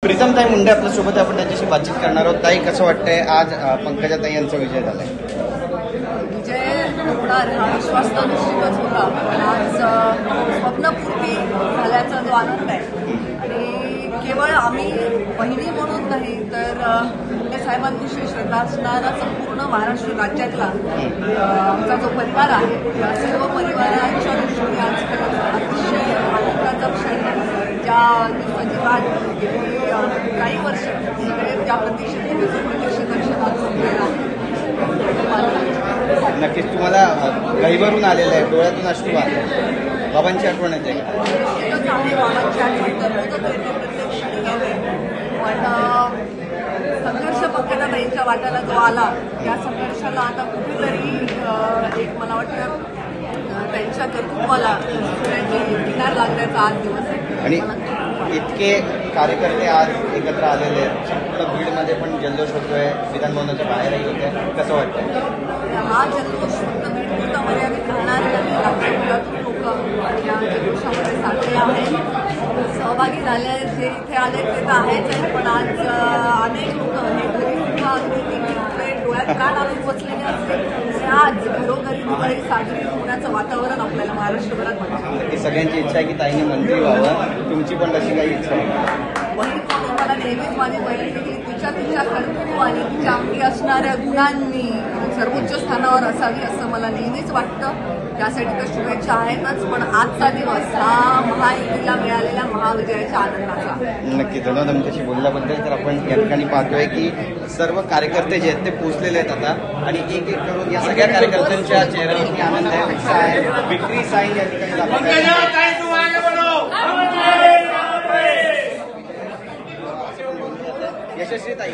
प्रीतमताई मुंडे आपल्यासोबत आपण त्यांच्याशी बातचीत करणार आहोत। ताई, कसं वाटतंय आज पंकजाताई यांचा विजय झालाय? विजय होणार हा विश्वास तर निश्चितच होता, पण आज स्वप्नपूर्ती झाल्याचा जो आनंद आहे आणि केवळ आम्ही बहिणी म्हणून नाही तर मुंडे साहेबांविषयी श्रद्धा असणारा संपूर्ण महाराष्ट्र राज्यातला आमचा जो परिवार आहे या सर्व परिवाराच्या दृष्टीने आज अतिशय आनंदाचा क्षण ज्या दिवसाची वाट गेली काही वर्ष सगळे ज्या प्रतीक्षेत क्षणात संपलेला आहे। नक्कीच तुम्हाला गहिवरून आलेलं आहे, डोळ्यातून अश्रू आले, बाबांची आठवण येते का? बाबांची आठवण तर रोजच येते, प्रत्येक क्षणी येते, पण संघर्ष पंकजाताईंच्या वाट्याला जो आला त्या संघर्षाला आता कुठेतरी एक मला वाटतं त्यांच्या कर्तृत्वाला किनार लागण्याचा आज दिवस आहे। आणि इतके कार्यकर्ते आज एकत्र आलेले आहेत, संपूर्ण बीडमध्ये पण जल्लोष होतोय, विधानभवनाच्या बाहेरही होते, कसं वाटतं? हा जल्लोष फक्त बीडपुरता मर्यादित राहणार नाही, राज्यभरातून लोक या जल्लोषामध्ये साधले आहेत, सहभागी झाले आहेत, जे इथे आले ते तर आहेच आहे, पण आज अनेक लोक हे घरी सुद्धा अगदी डोळ्यात प्राण आणून बसलेले असते, आज घरोघरी दिवाळी साजरी होण्याचं वातावरण आपल्याला महाराष्ट्रभरात वाटतं। सगळ्यांची इच्छा आहे की ताईने मंत्री व्हावं, तुमची पण तशी काही इच्छा आहे? बहीण म्हणून मला नेहमीच माझी बहीण की तिच्या कर्तृत्वाने तिच्या अंगी असणाऱ्या गुणांनी सर्वोच्च स्थानावर असावी असं मला नेहमीच वाटतं, त्यासाठी तर शुभेच्छा आहेतच, पण आजचा दिवस हा महायुतीला मिळालेल्या महाविजयाच्या आनंदाचा। नक्की, धन्यवाद आमच्याशी बोलल्याबद्दल। तर आपण या ठिकाणी पाहतोय की सर्व कार्यकर्ते जे आहेत ते पोहोचलेले आहेत आता, आणि एक एक करून या सगळ्या कार्यकर्त्यांच्या चेहऱ्यावरती आनंद आहे, उत्साह आहे, विक्री साईन या ठिकाणी यशस्वीताई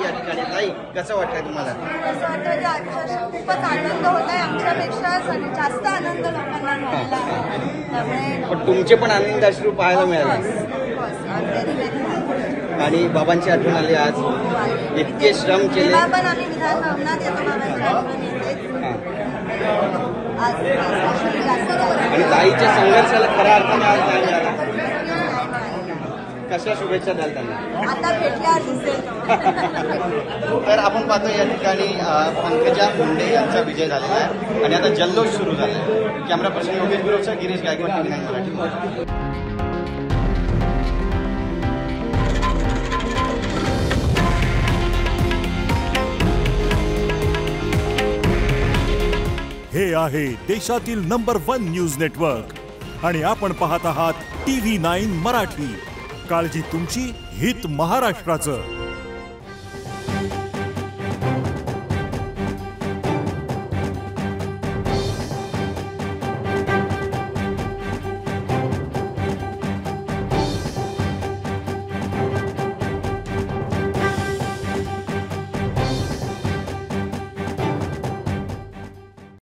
या ठिकाणी। ताई, कसं वाटतंय तुम्हाला? असं वाटतं अक्षरशः खूपच आनंद होत आहे, आमच्यापेक्षा जास्त आनंद लोकांना मिळाला आहे, त्यामुळे पण तुमचे पण आनंद अश्रू पाहायला मिळाले आणि बाबांची आठवण आली आज, इतके श्रम केले, पण आम्ही विधान भवनात येतो, बाबांची आठवण येते आणि ताईच्या संघर्षाला खऱ्या अर्थाने आज न्याय मिळाला। कशा शुभेच्छा द्याल त्यांना? आता भेटल्यावर दिसेल। तर आपण पाहतो या ठिकाणी पंकजा मुंडे यांचा विजय झालेला आहे आणि आता जल्लोष सुरू झाला आहे। कॅमेरा पर्सन योगेश गुरवचा, गिरीश गायकवाड, TV9 मराठी। हे आहे देशातील नंबर 1 न्यूज नेटवर्क आणि आपण पाहत आहात TV9 मराठी। काळजी तुमची, हित महाराष्ट्राचं।